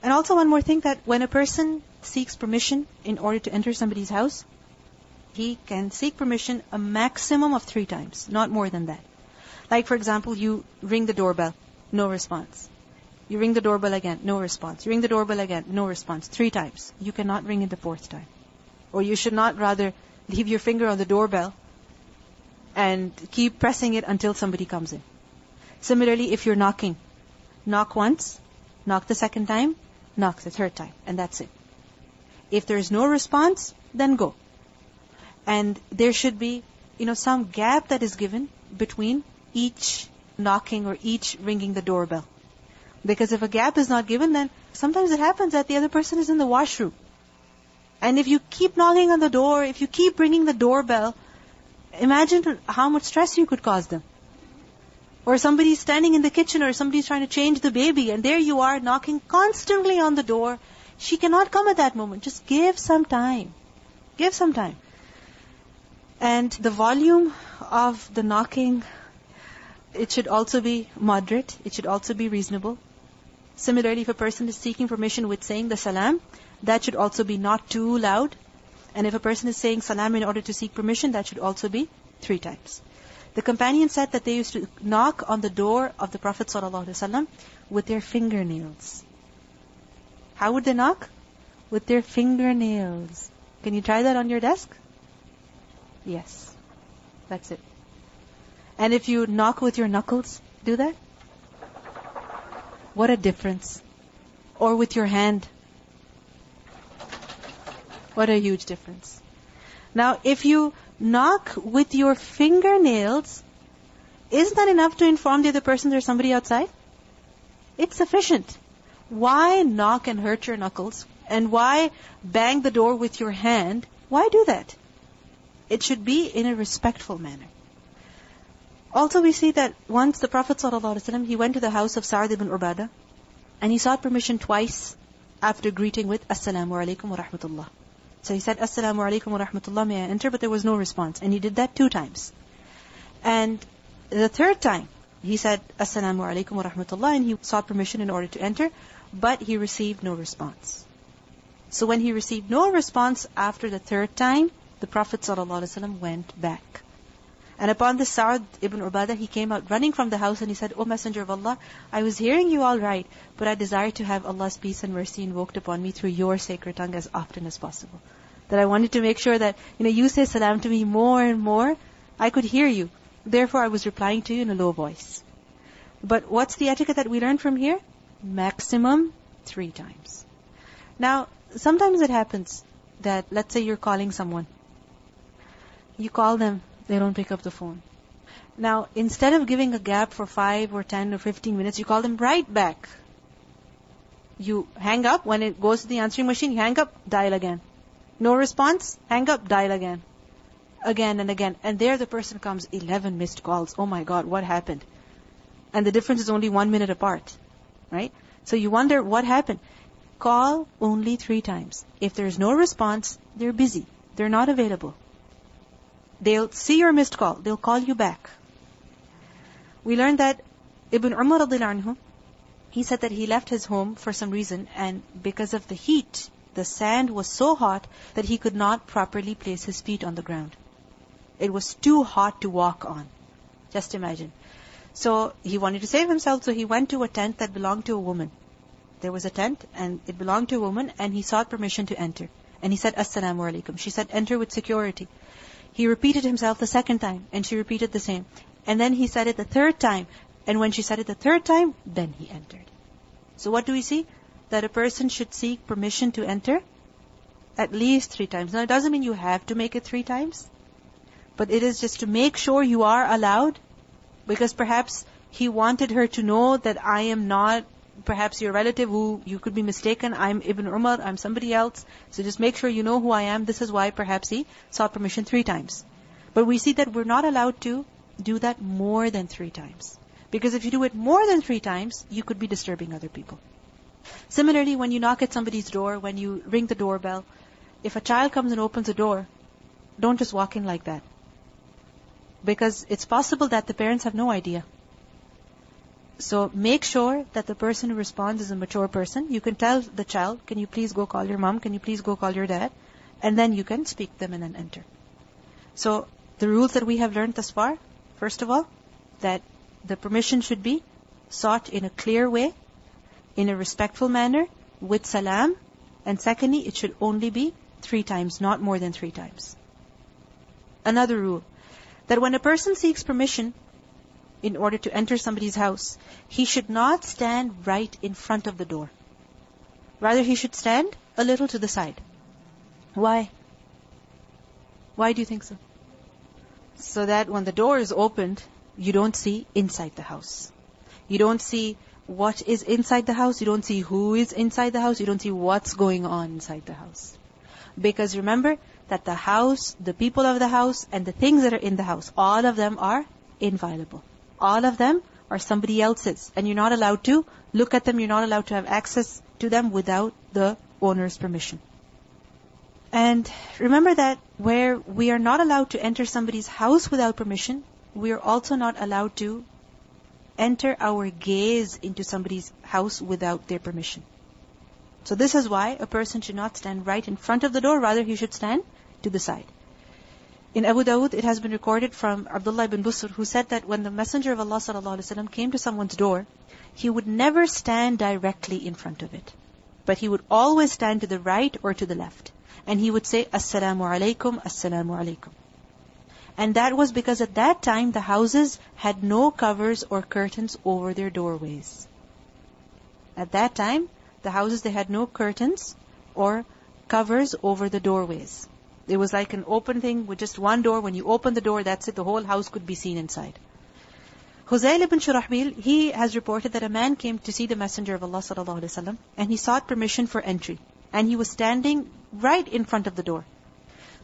And also one more thing, that when a person seeks permission in order to enter somebody's house, he can seek permission a maximum of 3 times, not more than that. Like for example, you ring the doorbell, no response. You ring the doorbell again, no response. You ring the doorbell again, no response. 3 times. You cannot ring it the 4th time. Or you should not rather leave your finger on the doorbell and keep pressing it until somebody comes in. Similarly, if you're knocking, knock once, knock the 2nd time, knock the 3rd time, and that's it. If there is no response, then go. And there should be, some gap that is given between each knocking or each ringing the doorbell. Because if a gap is not given, then sometimes it happens that the other person is in the washroom. And if you keep knocking on the door, if you keep ringing the doorbell, imagine how much stress you could cause them. Or somebody's standing in the kitchen, or somebody's trying to change the baby, and there you are knocking constantly on the door. She cannot come at that moment. Just give some time. Give some time. And the volume of the knocking, it should also be moderate. It should also be reasonable. Similarly, if a person is seeking permission with saying the salam, that should also be not too loud. And if a person is saying salam in order to seek permission, that should also be 3 times. The companion said that they used to knock on the door of the Prophet ﷺ with their fingernails. How would they knock? With their fingernails. Can you try that on your desk? Yes. That's it. And if you knock with your knuckles, do that? What a difference. Or with your hand. What a huge difference. Now, if you knock with your fingernails, isn't that enough to inform the other person there's somebody outside? It's sufficient. Why knock and hurt your knuckles? And why bang the door with your hand? Why do that? It should be in a respectful manner. Also, we see that once the Prophet ﷺ, he went to the house of Sa'd ibn Ubadah, and he sought permission twice after greeting with Assalamu alaikum wa rahmatullah. So he said, Assalamu alaikum wa rahmatullah, may I enter? But there was no response. And he did that 2 times. And the 3rd time, he said, Assalamu alaikum wa rahmatullah, and he sought permission in order to enter, but he received no response. So when he received no response after the 3rd time, the Prophet ﷺ went back. And upon this Sa'd ibn Ubadah, he came out running from the house and he said, O Messenger of Allah, I was hearing you all right, but I desire to have Allah's peace and mercy invoked upon me through your sacred tongue as often as possible. That I wanted to make sure that, you say salam to me more and more. I could hear you. Therefore, I was replying to you in a low voice. But what's the etiquette that we learn from here? Maximum 3 times. Now, sometimes it happens that, let's say you're calling someone. You call them, they don't pick up the phone. Now, instead of giving a gap for 5 or 10 or 15 minutes, you call them right back. You hang up. When it goes to the answering machine, you hang up, dial again. No response, hang up, dial again. Again and again. And there the person comes, 11 missed calls. Oh my God, what happened? And the difference is only 1 minute apart. Right? So you wonder what happened. Call only 3 times. If there's no response, they're busy. They're not available. They'll see your missed call. They'll call you back. We learned that Ibn Umar radiallahu anhu, he said that he left his home for some reason, and because of the heat, the sand was so hot that he could not properly place his feet on the ground. It was too hot to walk on. Just imagine. So he wanted to save himself, so he went to a tent that belonged to a woman. There was a tent, and it belonged to a woman, and he sought permission to enter. And he said, Assalamu alaikum. She said, enter with security. He repeated himself the 2nd time, and she repeated the same. And then he said it the 3rd time. And when she said it the 3rd time, then he entered. So what do we see? That a person should seek permission to enter at least 3 times. Now, it doesn't mean you have to make it 3 times. But it is just to make sure you are allowed. Because perhaps he wanted her to know that I am not perhaps your relative who you could be mistaken. I'm Ibn Umar, I'm somebody else. So just make sure you know who I am. This is why perhaps he sought permission 3 times. But we see that we're not allowed to do that more than 3 times. Because if you do it more than 3 times, you could be disturbing other people. Similarly, when you knock at somebody's door, when you ring the doorbell, if a child comes and opens the door, don't just walk in like that. Because it's possible that the parents have no idea. So make sure that the person who responds is a mature person. You can tell the child, can you please go call your mom? Can you please go call your dad? And then you can speak them and then enter. So the rules that we have learned thus far, first of all, that the permission should be sought in a clear way, in a respectful manner, with salam. And secondly, it should only be 3 times, not more than 3 times. Another rule, that when a person seeks permission in order to enter somebody's house, he should not stand right in front of the door. Rather, he should stand a little to the side. Why? Why do you think so? So that when the door is opened, you don't see inside the house. You don't see what is inside the house. You don't see who is inside the house. You don't see what's going on inside the house. Because remember that the house, the people of the house, and the things that are in the house, all of them are inviolable. All of them are somebody else's. And you're not allowed to look at them. You're not allowed to have access to them without the owner's permission. And remember that where we are not allowed to enter somebody's house without permission, we are also not allowed to enter our gaze into somebody's house without their permission. So this is why a person should not stand right in front of the door, rather he should stand to the side. In Abu Dawud, it has been recorded from Abdullah ibn Busr, who said that when the Messenger of Allah ﷺ came to someone's door, he would never stand directly in front of it, but he would always stand to the right or to the left. And he would say, Assalamu alaikum, Assalamu alaikum. And that was because at that time, the houses had no covers or curtains over their doorways. At that time, the houses, they had no curtains or covers over the doorways. It was like an open thing with just one door. When you open the door, that's it. The whole house could be seen inside. Huzayl ibn Shurahbil, he has reported that a man came to see the Messenger of Allah ﷺ, and he sought permission for entry. And he was standing right in front of the door.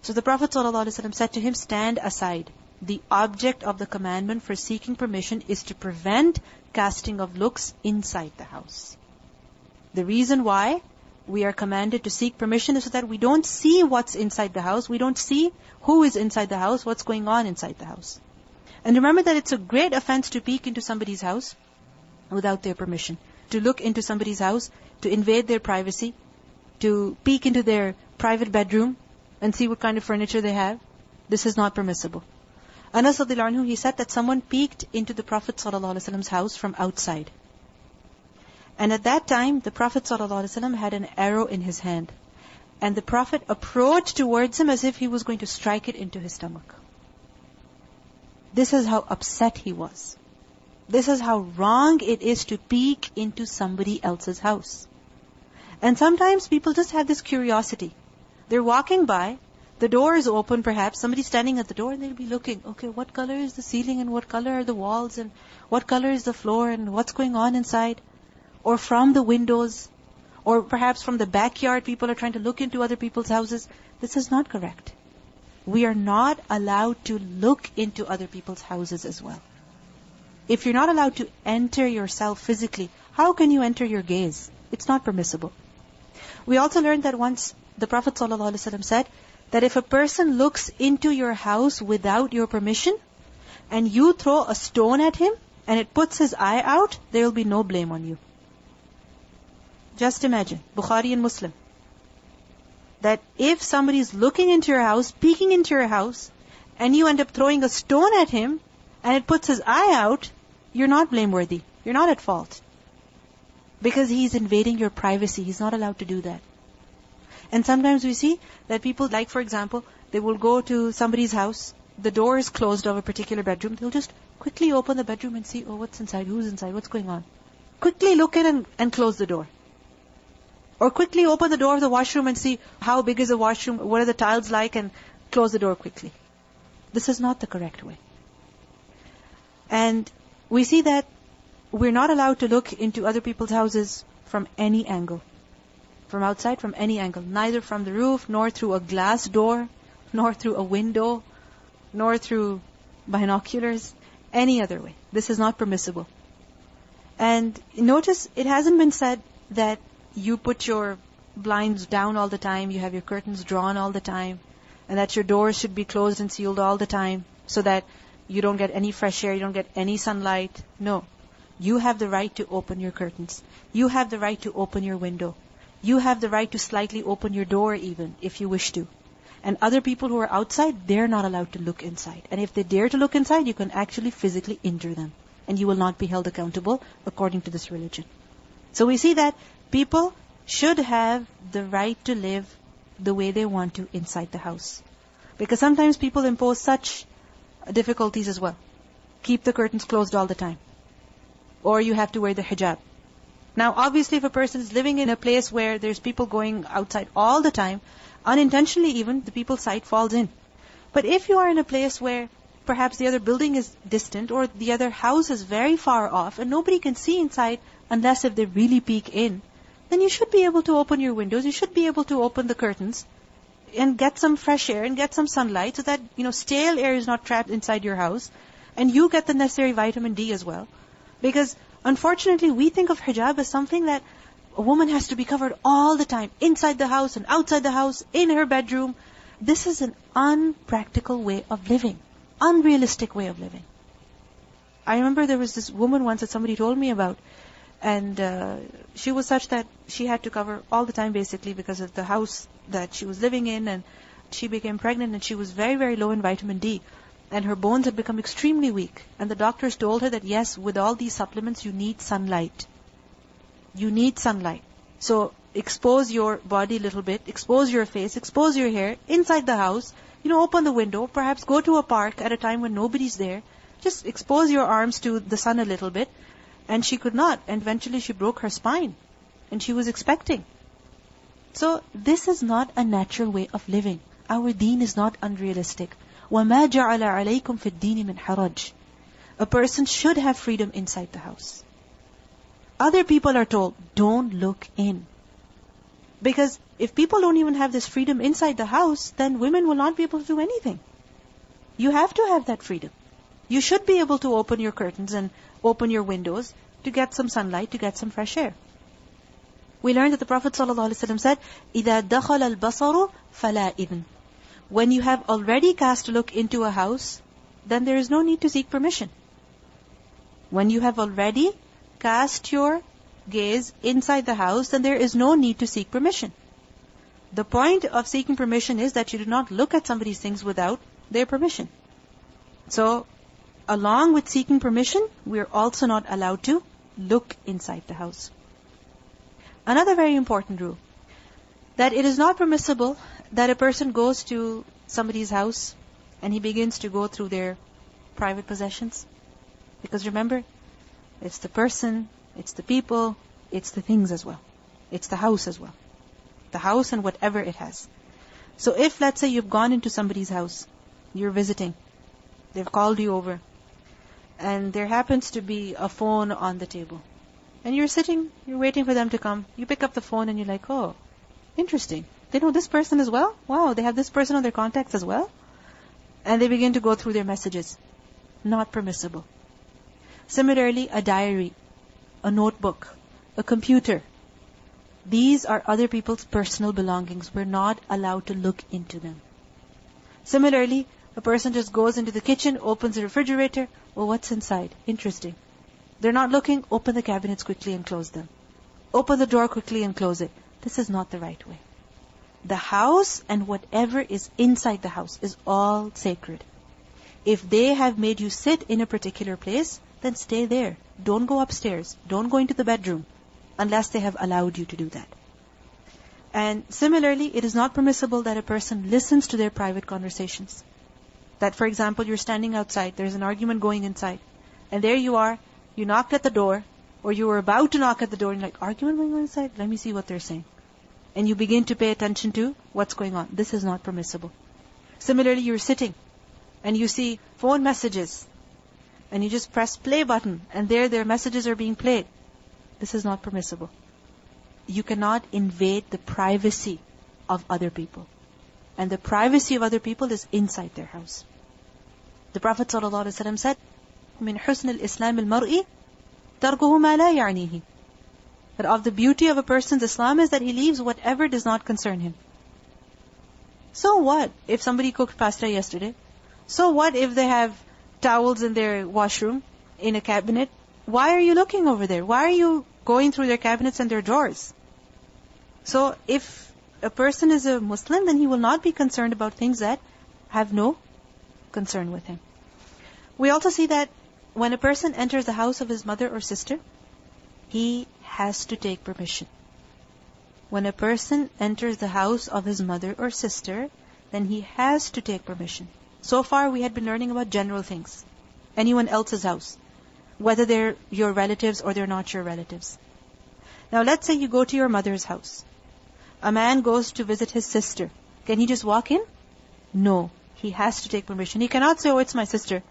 So the Prophet ﷺ said to him, stand aside. The object of the commandment for seeking permission is to prevent casting of looks inside the house. The reason why we are commanded to seek permission is so that we don't see what's inside the house. We don't see who is inside the house, what's going on inside the house. And remember that it's a great offense to peek into somebody's house without their permission. To look into somebody's house, to invade their privacy, to peek into their private bedroom and see what kind of furniture they have. This is not permissible. Anas radhiyallahu anhu, he said that someone peeked into the Prophet ﷺ's house from outside. And at that time, the Prophet ﷺ had an arrow in his hand. And the Prophet approached towards him as if he was going to strike it into his stomach. This is how upset he was. This is how wrong it is to peek into somebody else's house. And sometimes people just have this curiosity. They're walking by, the door is open perhaps, somebody's standing at the door and they'll be looking, okay, what color is the ceiling and what color are the walls and what color is the floor and what's going on inside? Or from the windows, or perhaps from the backyard, people are trying to look into other people's houses. This is not correct. We are not allowed to look into other people's houses as well. If you're not allowed to enter yourself physically, how can you enter your gaze? It's not permissible. We also learned that once the Prophet ﷺ said that if a person looks into your house without your permission and you throw a stone at him and it puts his eye out, there will be no blame on you. Just imagine, Bukhari and Muslim, that if somebody is looking into your house, peeking into your house, and you end up throwing a stone at him and it puts his eye out, you're not blameworthy. You're not at fault. Because he's invading your privacy. He's not allowed to do that. And sometimes we see that people, like for example, they will go to somebody's house, the door is closed of a particular bedroom, they'll just quickly open the bedroom and see, oh, what's inside, who's inside, what's going on. Quickly look in and close the door. Or quickly open the door of the washroom and see how big is the washroom, what are the tiles like, and close the door quickly. This is not the correct way. And we see that we're not allowed to look into other people's houses from any angle. From outside, from any angle. Neither from the roof, nor through a glass door, nor through a window, nor through binoculars, any other way. This is not permissible. And notice, it hasn't been said that you put your blinds down all the time, you have your curtains drawn all the time, and that your doors should be closed and sealed all the time, so that you don't get any fresh air, you don't get any sunlight. No. You have the right to open your curtains. You have the right to open your window. You have the right to slightly open your door even, if you wish to. And other people who are outside, they're not allowed to look inside. And if they dare to look inside, you can actually physically injure them. And you will not be held accountable according to this religion. So we see that people should have the right to live the way they want to inside the house. Because sometimes people impose such difficulties as well. Keep the curtains closed all the time. Or you have to wear the hijab. Now obviously if a person is living in a place where there's people going outside all the time, unintentionally even, the people's sight falls in. But if you are in a place where perhaps the other building is distant or the other house is very far off and nobody can see inside unless if they really peek in, then you should be able to open your windows, you should be able to open the curtains and get some fresh air and get some sunlight so that, stale air is not trapped inside your house and you get the necessary vitamin D as well. Because unfortunately we think of hijab as something that a woman has to be covered all the time, inside the house and outside the house, in her bedroom. This is an unpractical way of living, unrealistic way of living. I remember there was this woman once that somebody told me about, and she was such that she had to cover all the time basically because of the house that she was living in, and she became pregnant and she was very, very low in vitamin D. And her bones had become extremely weak. And the doctors told her that yes, with all these supplements, you need sunlight. You need sunlight. So expose your body a little bit, expose your face, expose your hair inside the house. Open the window, perhaps go to a park at a time when nobody's there. Just expose your arms to the sun a little bit. And she could not. And eventually she broke her spine. And she was expecting. So this is not a natural way of living. Our deen is not unrealistic. وَمَا جَعَلَ عَلَيْكُمْ فِي الدِّينِ مِنْ حَرَجٍ. A person should have freedom inside the house. Other people are told, don't look in. Because if people don't even have this freedom inside the house, then women will not be able to do anything. You have to have that freedom. You should be able to open your curtains and open your windows to get some sunlight, to get some fresh air. We learned that the Prophet ﷺ said, إِذَا دَخَلَ الْبَصَرُ فَلَا إِذْنٍ. When you have already cast a look into a house, then there is no need to seek permission. When you have already cast your gaze inside the house, then there is no need to seek permission. The point of seeking permission is that you do not look at somebody's things without their permission. So, along with seeking permission, we are also not allowed to look inside the house. Another very important rule, that it is not permissible that a person goes to somebody's house and he begins to go through their private possessions. Because remember, it's the person, it's the people, it's the things as well. It's the house as well. The house and whatever it has. So if, let's say, you've gone into somebody's house, you're visiting, they've called you over, and there happens to be a phone on the table. And you're sitting, you're waiting for them to come. You pick up the phone and you're like, oh, interesting. They know this person as well? Wow, they have this person on their contacts as well? And they begin to go through their messages. Not permissible. Similarly, a diary, a notebook, a computer. These are other people's personal belongings. We're not allowed to look into them. Similarly, a person just goes into the kitchen, opens the refrigerator. Well, what's inside? Interesting. They're not looking, open the cabinets quickly and close them. Open the door quickly and close it. This is not the right way. The house and whatever is inside the house is all sacred. If they have made you sit in a particular place, then stay there. Don't go upstairs. Don't go into the bedroom unless they have allowed you to do that. And similarly, it is not permissible that a person listens to their private conversations. That, for example, you're standing outside, there's an argument going inside, and there you are, you knocked at the door, or you were about to knock at the door, and you're like, argument going on inside? Let me see what they're saying. And you begin to pay attention to what's going on. This is not permissible. Similarly, you're sitting, and you see phone messages, and you just press play button, and there their messages are being played. This is not permissible. You cannot invade the privacy of other people. And the privacy of other people is inside their house. The Prophet ﷺ said, مِنْ حُسْنِ الْإِسْلَامِ الْمَرْءِ تَرْكُهُ مَا لَا يَعْنِيهِ. That of the beauty of a person's Islam is that he leaves whatever does not concern him. So what if somebody cooked pasta yesterday? So what if they have towels in their washroom, in a cabinet? why are you looking over there? Why are you going through their cabinets and their drawers? So if a person is a Muslim, then he will not be concerned about things that have no concern with him. We also see that when a person enters the house of his mother or sister, he has to take permission. When a person enters the house of his mother or sister, then he has to take permission. So far we had been learning about general things. Anyone else's house, whether they're your relatives or they're not your relatives. Now let's say you go to your mother's house. A man goes to visit his sister. Can he just walk in? No. He has to take permission. He cannot say, oh, it's my sister.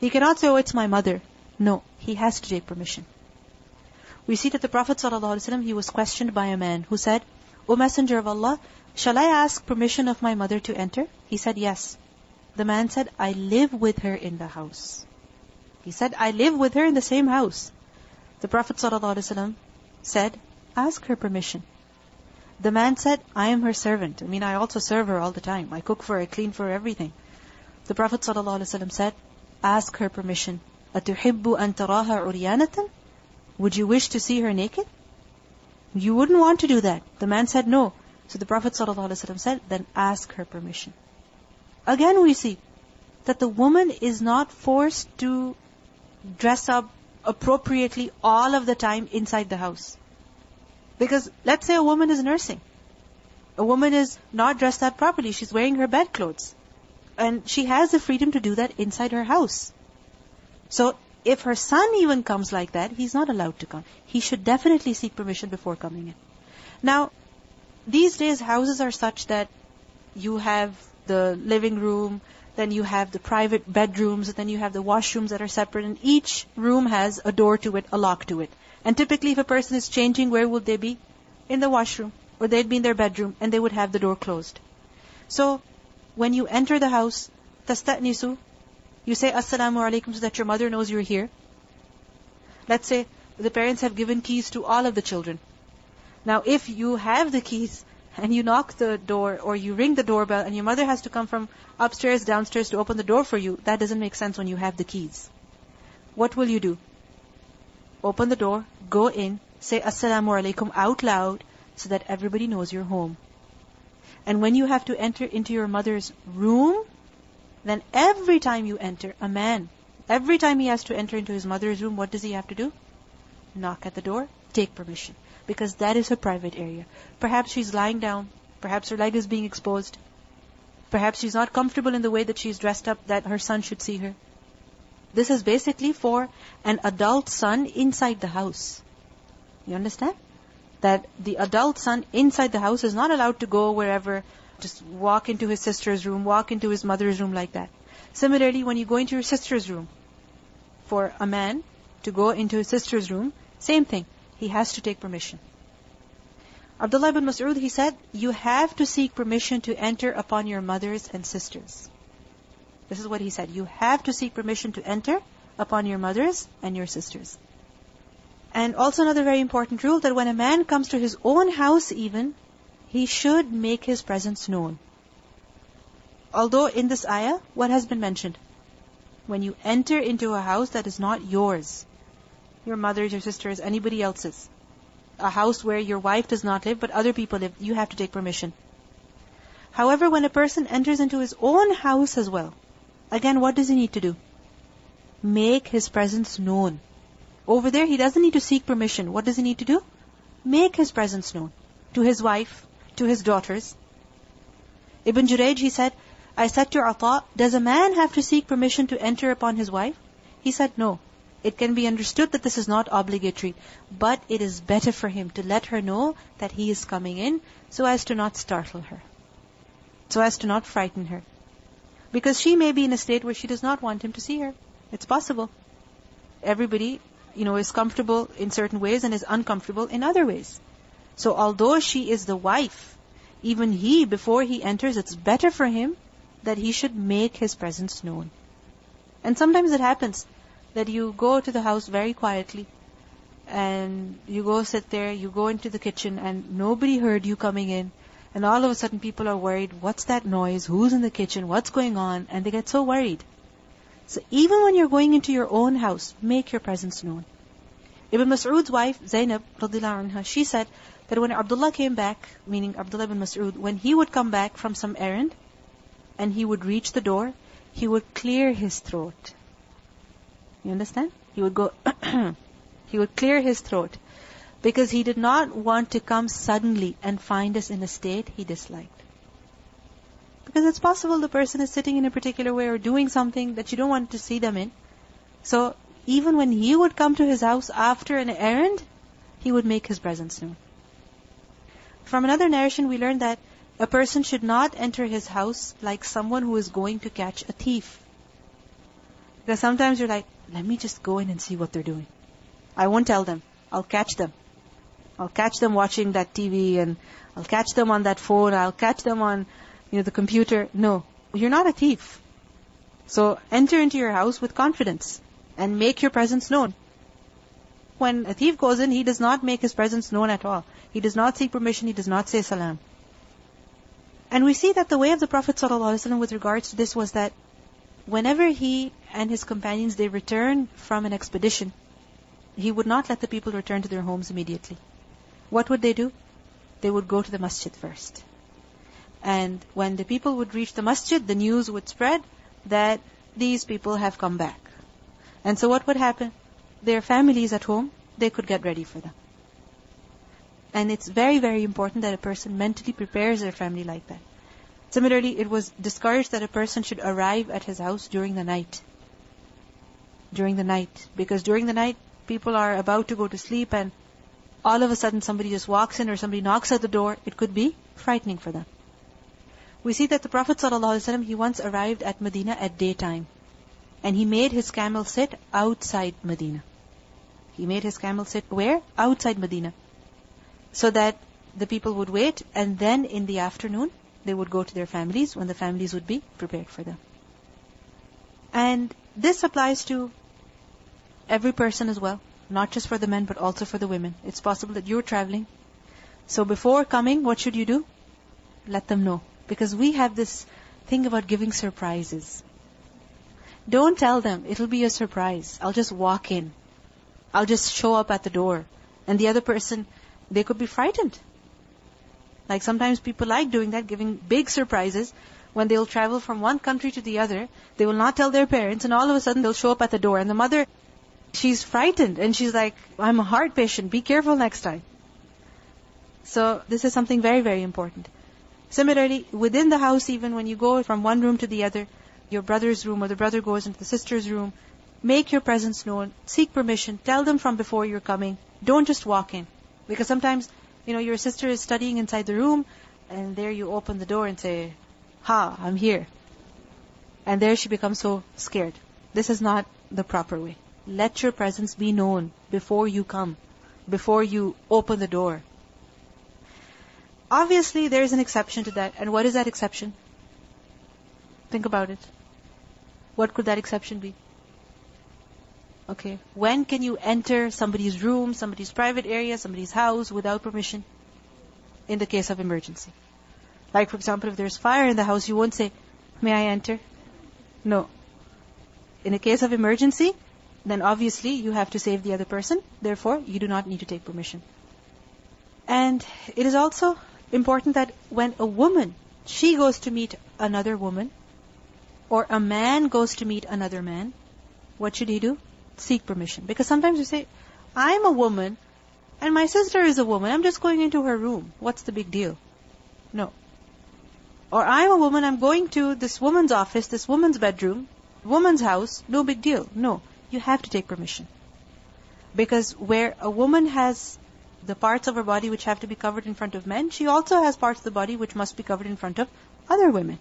He cannot say, oh, it's my mother. No. He has to take permission. We see that the Prophet ﷺ, he was questioned by a man who said, O Messenger of Allah, shall I ask permission of my mother to enter? He said, yes. The man said, I live with her in the house. He said, I live with her in the same house. The Prophet ﷺ said, ask her permission. The man said, I am her servant. I also serve her all the time. I cook for her, I clean for her, everything. The Prophet ﷺ said, ask her permission. أَتُحِبُّ أَن تَرَاهَا عُرْيَانَةً? Would you wish to see her naked? You wouldn't want to do that. The man said no. So the Prophet ﷺ said, then ask her permission. Again we see that the woman is not forced to dress up appropriately all of the time inside the house. Because let's say a woman is nursing. A woman is not dressed up properly. She's wearing her bedclothes. And she has the freedom to do that inside her house. So if her son even comes like that, he's not allowed to come. He should definitely seek permission before coming in. Now, these days houses are such that you have the living room, then you have the private bedrooms, then you have the washrooms that are separate, and each room has a door to it, a lock to it. And typically if a person is changing, where would they be? In the washroom. Or they'd be in their bedroom, and they would have the door closed. So, when you enter the house, تَسْتَأْنِسُ, you say Assalamu alaikum so that your mother knows you're here. Let's say the parents have given keys to all of the children. Now if you have the keys and you knock the door or you ring the doorbell and your mother has to come from upstairs, downstairs to open the door for you, that doesn't make sense when you have the keys. What will you do? Open the door, go in, say Assalamu alaikum out loud so that everybody knows you're home. And when you have to enter into your mother's room, then every time you enter, a man, every time he has to enter into his mother's room, what does he have to do? Knock at the door, take permission. Because that is her private area. Perhaps she's lying down. Perhaps her leg is being exposed. Perhaps she's not comfortable in the way that she's dressed up, that her son should see her. This is basically for an adult son inside the house. You understand? That the adult son inside the house is not allowed to go wherever, just walk into his sister's room, walk into his mother's room like that. Similarly, when you go into your sister's room, for a man to go into his sister's room, same thing. He has to take permission. Abdullah ibn Mas'ud, he said, you have to seek permission to enter upon your mothers and sisters. This is what he said. You have to seek permission to enter upon your mothers and your sisters. And also another very important rule, that when a man comes to his own house even, he should make his presence known. Although in this ayah, what has been mentioned? When you enter into a house that is not yours, your mother's, your sister's, anybody else's, a house where your wife does not live but other people live, you have to take permission. However, when a person enters into his own house as well, again, what does he need to do? Make his presence known. Over there, he doesn't need to seek permission. What does he need to do? Make his presence known to his wife, to his daughters. Ibn Jurayj, he said, I said to Ata, does a man have to seek permission to enter upon his wife? He said, no. It can be understood that this is not obligatory, but it is better for him to let her know that he is coming in so as to not startle her, so as to not frighten her. Because she may be in a state where she does not want him to see her. It's possible. Everybody, is comfortable in certain ways and is uncomfortable in other ways. So although she is the wife, even he, before he enters, it's better for him that he should make his presence known. And sometimes it happens that you go to the house very quietly and you go sit there, you go into the kitchen and nobody heard you coming in, and all of a sudden people are worried, what's that noise? Who's in the kitchen? What's going on? And they get so worried. So even when you're going into your own house, make your presence known. Ibn Mas'ud's wife, Zainab, radiallahu anha, she said that when Abdullah came back, meaning Abdullah ibn Mas'ud, when he would come back from some errand, and he would reach the door, he would clear his throat. You understand? He would go, he would clear his throat. Because he did not want to come suddenly and find us in a state he disliked. Because it's possible the person is sitting in a particular way or doing something that you don't want to see them in. So, even when he would come to his house after an errand, he would make his presence known. From another narration, we learned that a person should not enter his house like someone who is going to catch a thief. Because sometimes you're like, let me just go in and see what they're doing. I won't tell them. I'll catch them. I'll catch them watching that TV, and I'll catch them on that phone. I'll catch them on, the computer. No, you're not a thief. So enter into your house with confidence and make your presence known. When a thief goes in, he does not make his presence known at all. He does not seek permission. He does not say salam. And we see that the way of the Prophet ﷺ with regards to this was that whenever he and his companions, they returned from an expedition, he would not let the people return to their homes immediately. What would they do? They would go to the masjid first. And when the people would reach the masjid, the news would spread that these people have come back. And so what would happen? Their families at home, they could get ready for them. And it's very, very important that a person mentally prepares their family like that. Similarly, it was discouraged that a person should arrive at his house during the night. During the night. Because during the night, people are about to go to sleep, and all of a sudden somebody just walks in or somebody knocks at the door. It could be frightening for them. We see that the Prophet ﷺ, he once arrived at Medina at daytime. And he made his camel sit outside Medina. He made his camel sit where? Outside Medina. So that the people would wait, and then in the afternoon, they would go to their families when the families would be prepared for them. And this applies to every person as well. Not just for the men, but also for the women. It's possible that you're traveling. So before coming, what should you do? Let them know. Because we have this thing about giving surprises. Don't tell them, it'll be a surprise. I'll just walk in. I'll just show up at the door. And the other person, they could be frightened. Like sometimes people like doing that, giving big surprises. When they'll travel from one country to the other, they will not tell their parents, and all of a sudden they'll show up at the door. And the mother, she's frightened, and she's like, I'm a heart patient, be careful next time. So this is something very, very important. Similarly, within the house, even when you go from one room to the other, your brother's room or the brother goes into the sister's room, make your presence known, seek permission, tell them from before you're coming. Don't just walk in. Because sometimes, your sister is studying inside the room, and there you open the door and say, ha, I'm here. And there she becomes so scared. This is not the proper way. Let your presence be known before you come, before you open the door. Obviously, there is an exception to that. And what is that exception? Think about it. What could that exception be? Okay. When can you enter somebody's room, somebody's private area, somebody's house without permission? In the case of emergency. Like, for example, if there's fire in the house, you won't say, may I enter? No. In a case of emergency, then obviously you have to save the other person. Therefore, you do not need to take permission. And it is also important that when a woman, she goes to meet another woman, or a man goes to meet another man, what should he do? Seek permission. Because sometimes you say, I'm a woman, and my sister is a woman, I'm just going into her room. What's the big deal? No. Or I'm a woman, I'm going to this woman's office, this woman's bedroom, woman's house, no big deal. No. You have to take permission. Because where a woman has the parts of her body which have to be covered in front of men, she also has parts of the body which must be covered in front of other women.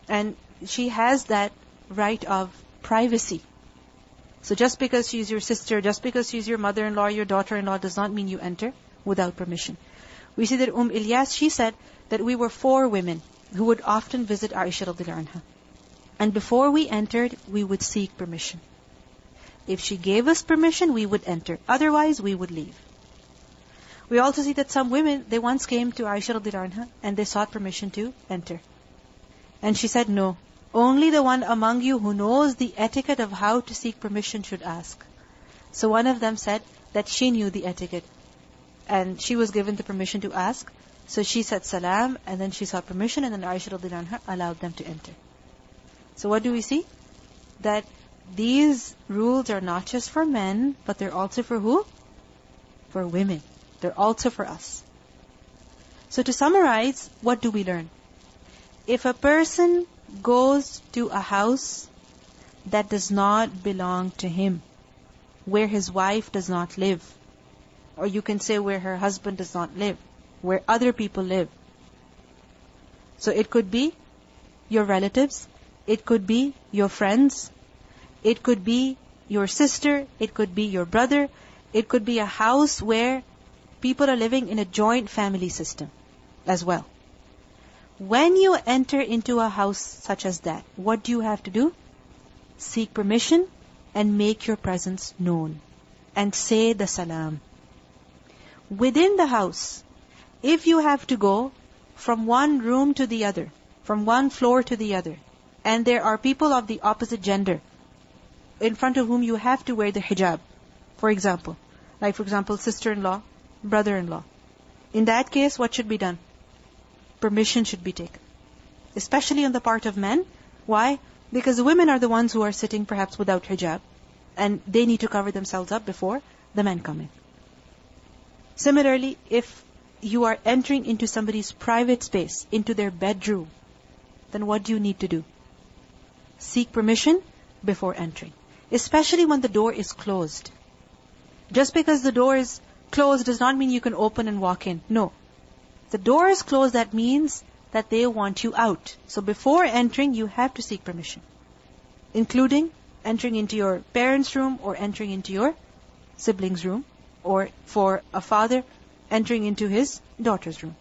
And she has that right of privacy. So just because she's your sister, just because she's your mother-in-law, your daughter-in-law, does not mean you enter without permission. We see that Ilyas, she said that we were 4 women who would often visit Aisha radiallahu anha. And before we entered, we would seek permission. If she gave us permission, we would enter. Otherwise, we would leave. We also see that some women, they once came to Aisha radiallahu anha and they sought permission to enter. And she said, no, only the one among you who knows the etiquette of how to seek permission should ask. So one of them said, that she knew the etiquette. And she was given the permission to ask. So she said salam, and then she sought permission, and then Aisha radiallahu anha allowed them to enter. So what do we see? That these rules are not just for men, but they're also for who? For women. They're also for us. So to summarize, what do we learn? If a person goes to a house that does not belong to him, where his wife does not live, or you can say where her husband does not live, where other people live. So it could be your relatives, it could be your friends, it could be your sister, it could be your brother, it could be a house where people are living in a joint family system as well. When you enter into a house such as that, what do you have to do? Seek permission and make your presence known. And say the salam. Within the house, if you have to go from one room to the other, from one floor to the other, and there are people of the opposite gender in front of whom you have to wear the hijab, for example, sister-in-law, brother-in-law. In that case, what should be done? Permission should be taken. Especially on the part of men. Why? Because the women are the ones who are sitting perhaps without hijab, and they need to cover themselves up before the men come in. Similarly, if you are entering into somebody's private space, into their bedroom, then what do you need to do? Seek permission before entering. Especially when the door is closed. Just because the door is closed does not mean you can open and walk in. No. The door is closed, that means that they want you out. So before entering, you have to seek permission. Including entering into your parents' room or entering into your siblings' room. Or for a father, entering into his daughter's room.